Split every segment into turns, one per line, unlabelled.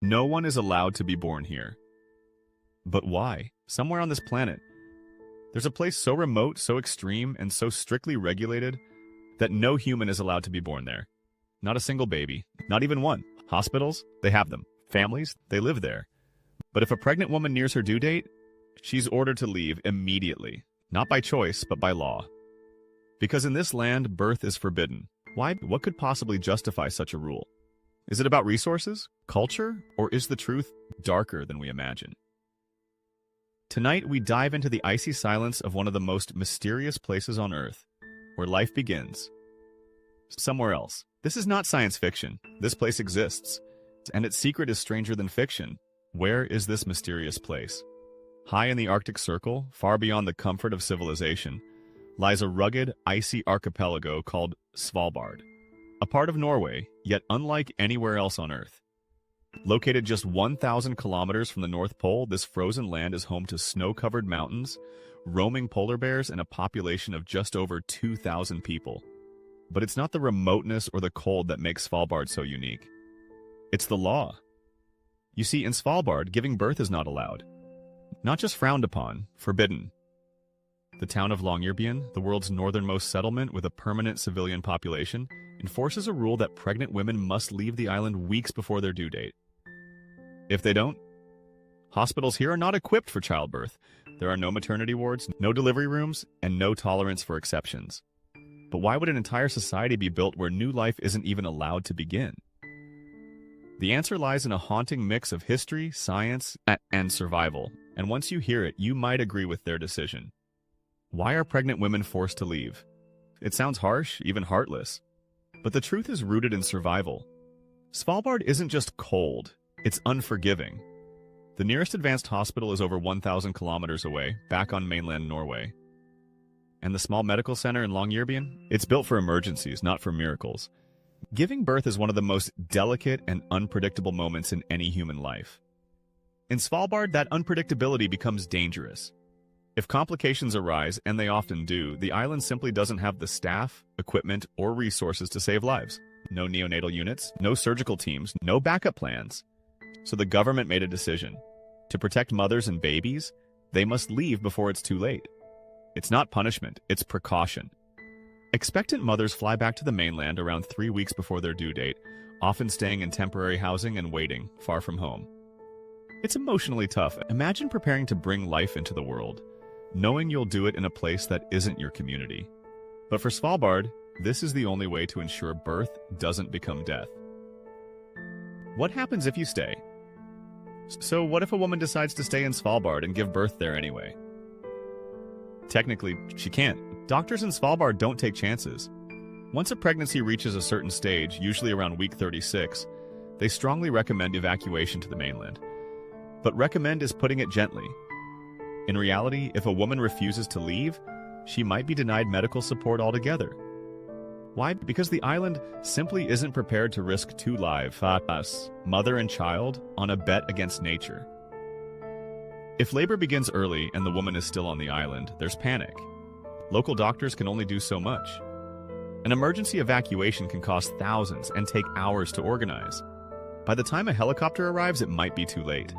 No one is allowed to be born here. But why? Somewhere on this planet, there's a place so remote, so extreme, and so strictly regulated that no human is allowed to be born there. Not a single baby, not even one. Hospitals, they have them. Families, they live there. But if a pregnant woman nears her due date, she's ordered to leave immediately. Not by choice, but by law. Because in this land, birth is forbidden. Why? What could possibly justify such a rule? Is it about resources, culture, or is the truth darker than we imagine? Tonight, we dive into the icy silence of one of the most mysterious places on Earth, where life begins. Somewhere else. This is not science fiction. This place exists, and its secret is stranger than fiction. Where is this mysterious place? High in the Arctic Circle, far beyond the comfort of civilization, lies a rugged, icy archipelago called Svalbard. A part of Norway, yet unlike anywhere else on Earth. Located just 1,000 kilometers from the North Pole, this frozen land is home to snow-covered mountains, roaming polar bears, and a population of just over 2,000 people. But it's not the remoteness or the cold that makes Svalbard so unique. It's the law. You see, in Svalbard, giving birth is not allowed. Not just frowned upon, forbidden. The town of Longyearbyen, the world's northernmost settlement with a permanent civilian population, enforces a rule that pregnant women must leave the island weeks before their due date. If they don't, hospitals here are not equipped for childbirth. There are no maternity wards, no delivery rooms, and no tolerance for exceptions. But why would an entire society be built where new life isn't even allowed to begin? The answer lies in a haunting mix of history, science, and survival. And once you hear it, you might agree with their decision. Why are pregnant women forced to leave? It sounds harsh, even heartless. But the truth is rooted in survival. Svalbard isn't just cold, it's unforgiving. The nearest advanced hospital is over 1,000 kilometers away, back on mainland Norway. And the small medical center in Longyearbyen? It's built for emergencies, not for miracles. Giving birth is one of the most delicate and unpredictable moments in any human life. In Svalbard, that unpredictability becomes dangerous. If complications arise, and they often do, the island simply doesn't have the staff, equipment, or resources to save lives. No neonatal units, no surgical teams, no backup plans. So the government made a decision. To protect mothers and babies, they must leave before it's too late. It's not punishment, it's precaution. Expectant mothers fly back to the mainland around 3 weeks before their due date, often staying in temporary housing and waiting, far from home. It's emotionally tough. Imagine preparing to bring life into the world, knowing you'll do it in a place that isn't your community. But for Svalbard, this is the only way to ensure birth doesn't become death. What happens if you stay? So what if a woman decides to stay in Svalbard and give birth there anyway? Technically, she can't. Doctors in Svalbard don't take chances. Once a pregnancy reaches a certain stage, usually around week 36, they strongly recommend evacuation to the mainland. But recommend is putting it gently. In reality, if a woman refuses to leave, she might be denied medical support altogether. Why? Because the island simply isn't prepared to risk two lives, us, mother and child, on a bet against nature. If labor begins early and the woman is still on the island, there's panic. Local doctors can only do so much. An emergency evacuation can cost thousands and take hours to organize. By the time a helicopter arrives, it might be too late.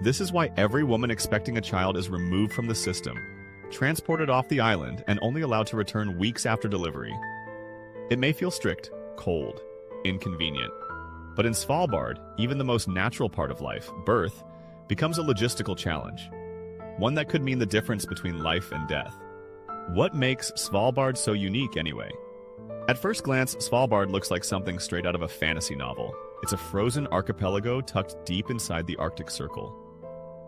This is why every woman expecting a child is removed from the system, transported off the island, and only allowed to return weeks after delivery. It may feel strict, cold, inconvenient. But in Svalbard, even the most natural part of life, birth, becomes a logistical challenge. One that could mean the difference between life and death. What makes Svalbard so unique anyway? At first glance, Svalbard looks like something straight out of a fantasy novel. It's a frozen archipelago tucked deep inside the Arctic Circle.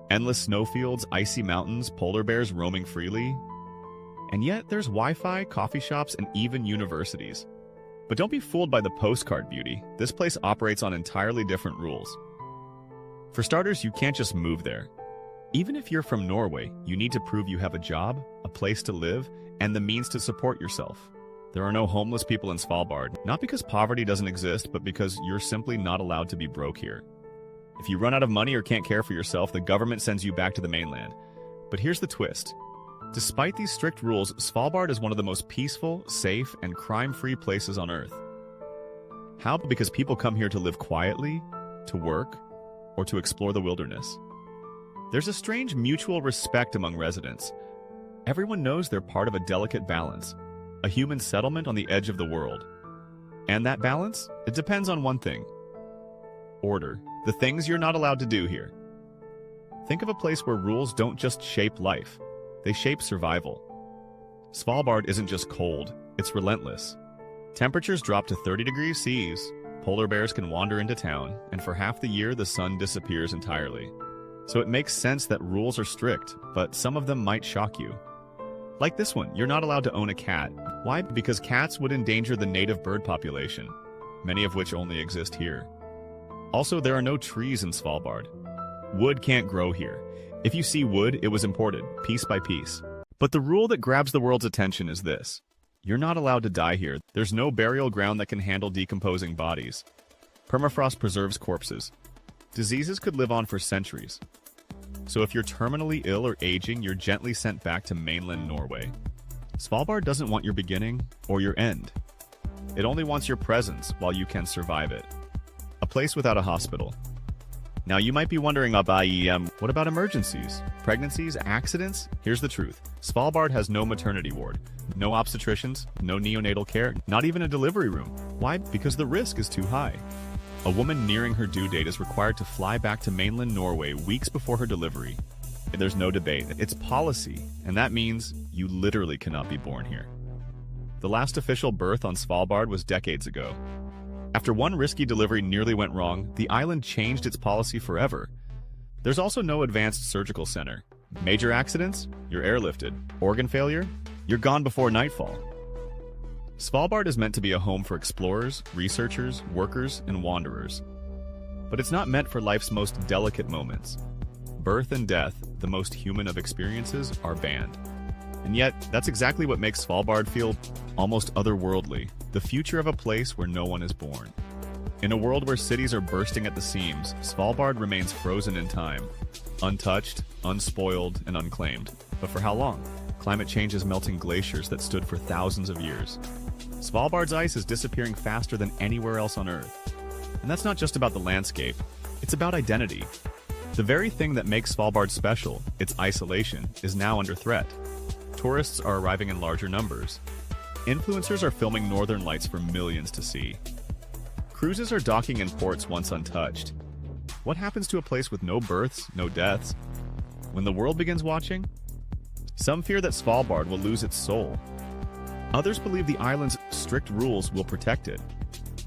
Endless snowfields, icy mountains, polar bears roaming freely. And yet there's Wi-Fi, coffee shops, and even universities. But don't be fooled by the postcard beauty. This place operates on entirely different rules. For starters, you can't just move there. Even if you're from Norway, you need to prove you have a job, a place to live, and the means to support yourself. There are no homeless people in Svalbard, not because poverty doesn't exist, but because you're simply not allowed to be broke here. If you run out of money or can't care for yourself, the government sends you back to the mainland. But here's the twist. Despite these strict rules, Svalbard is one of the most peaceful, safe, and crime-free places on Earth. How? Because people come here to live quietly, to work, or to explore the wilderness. There's a strange mutual respect among residents. Everyone knows they're part of a delicate balance, a human settlement on the edge of the world. And that balance? It depends on one thing: order. The things you're not allowed to do here. Think of a place where rules don't just shape life, they shape survival. Svalbard isn't just cold, it's relentless. Temperatures drop to 30 degrees Celsius, polar bears can wander into town, and for half the year the sun disappears entirely. So it makes sense that rules are strict, but some of them might shock you. Like this one, you're not allowed to own a cat. Why? Because cats would endanger the native bird population, many of which only exist here. Also, there are no trees in Svalbard. Wood can't grow here. If you see wood, it was imported, piece by piece. But the rule that grabs the world's attention is this: you're not allowed to die here. There's no burial ground that can handle decomposing bodies. Permafrost preserves corpses. Diseases could live on for centuries. So if you're terminally ill or aging, you're gently sent back to mainland Norway. Svalbard doesn't want your beginning or your end. It only wants your presence while you can survive it. A place without a hospital. Now you might be wondering about what about emergencies? Pregnancies? Accidents? Here's the truth. Svalbard has no maternity ward, no obstetricians, no neonatal care, not even a delivery room. Why? Because the risk is too high. A woman nearing her due date is required to fly back to mainland Norway weeks before her delivery. There's no debate. It's policy, and that means you literally cannot be born here. The last official birth on Svalbard was decades ago. After one risky delivery nearly went wrong, the island changed its policy forever. There's also no advanced surgical center. Major accidents? You're airlifted. Organ failure? You're gone before nightfall. Svalbard is meant to be a home for explorers, researchers, workers, and wanderers. But it's not meant for life's most delicate moments. Birth and death, the most human of experiences, are banned. And yet, that's exactly what makes Svalbard feel almost otherworldly, the future of a place where no one is born. In a world where cities are bursting at the seams, Svalbard remains frozen in time, untouched, unspoiled, and unclaimed. But for how long? Climate change is melting glaciers that stood for thousands of years. Svalbard's ice is disappearing faster than anywhere else on Earth. And that's not just about the landscape, it's about identity. The very thing that makes Svalbard special, its isolation, is now under threat. Tourists are arriving in larger numbers. Influencers are filming northern lights for millions to see. Cruises are docking in ports once untouched. What happens to a place with no births, no deaths? When the world begins watching? Some fear that Svalbard will lose its soul. Others believe the island's strict rules will protect it.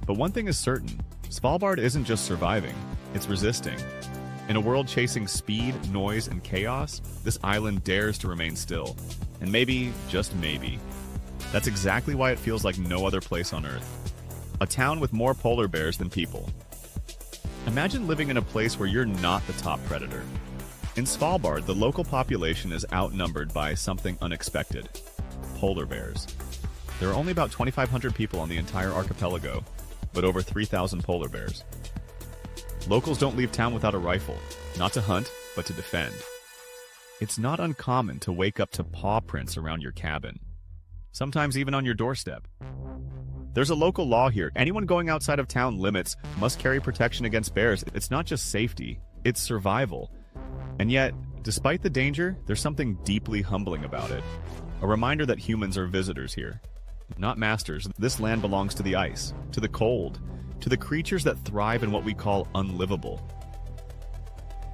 But one thing is certain, Svalbard isn't just surviving, it's resisting. In a world chasing speed, noise, and chaos, this island dares to remain still. And maybe, just maybe, that's exactly why it feels like no other place on Earth. A town with more polar bears than people. Imagine living in a place where you're not the top predator. In Svalbard, the local population is outnumbered by something unexpected: polar bears. There are only about 2,500 people on the entire archipelago, but over 3,000 polar bears. Locals don't leave town without a rifle, not to hunt, but to defend. It's not uncommon to wake up to paw prints around your cabin, sometimes even on your doorstep. There's a local law here. Anyone going outside of town limits must carry protection against bears. It's not just safety, it's survival. And yet, despite the danger, there's something deeply humbling about it. A reminder that humans are visitors here, not masters. This land belongs to the ice, to the cold, to the creatures that thrive in what we call unlivable.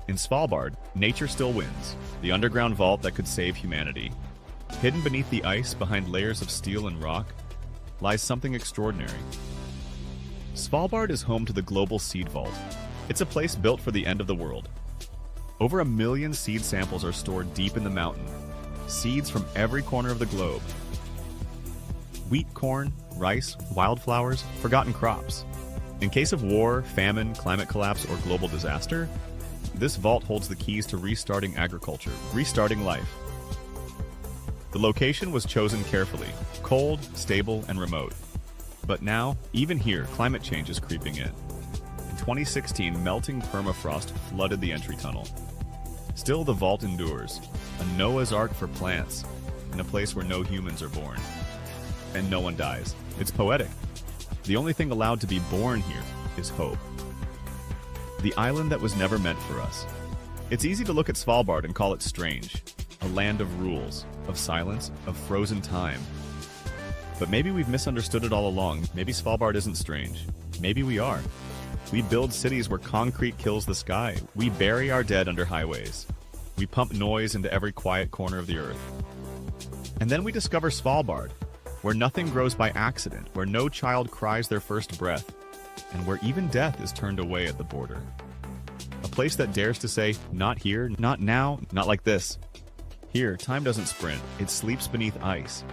In Svalbard, nature still wins, the underground vault that could save humanity. Hidden beneath the ice, behind layers of steel and rock, lies something extraordinary. Svalbard is home to the global seed vault. It's a place built for the end of the world. Over 1 million seed samples are stored deep in the mountain, seeds from every corner of the globe. Wheat, corn, rice, wildflowers, forgotten crops. In case of war, famine, climate collapse, or global disaster, this vault holds the keys to restarting agriculture, restarting life. The location was chosen carefully, cold, stable, and remote. But now, even here, climate change is creeping in. In 2016, melting permafrost flooded the entry tunnel. Still, the vault endures, a Noah's Ark for plants, in a place where no humans are born. And no one dies. It's poetic. The only thing allowed to be born here is hope. the island that was never meant for us. It's easy to look at Svalbard and call it strange, a land of rules, of silence, of frozen time. But maybe we've misunderstood it all along. Maybe Svalbard isn't strange. Maybe we are. We build cities where concrete kills the sky. We bury our dead under highways. We pump noise into every quiet corner of the earth. And then we discover Svalbard, where nothing grows by accident, where no child cries their first breath, and where even death is turned away at the border. A place that dares to say, not here, not now, not like this. Here, time doesn't sprint, it sleeps beneath ice.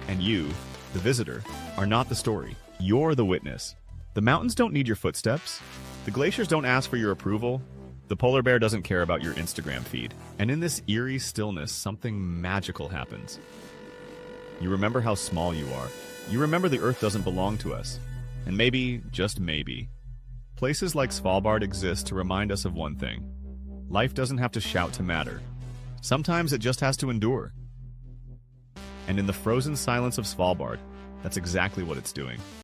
And you, the visitor, are not the story. You're the witness. The mountains don't need your footsteps. The glaciers don't ask for your approval. The polar bear doesn't care about your Instagram feed. And in this eerie stillness, something magical happens. You remember how small you are. You remember the Earth doesn't belong to us. And maybe, just maybe, places like Svalbard exist to remind us of one thing. Life doesn't have to shout to matter. Sometimes it just has to endure. And in the frozen silence of Svalbard, that's exactly what it's doing.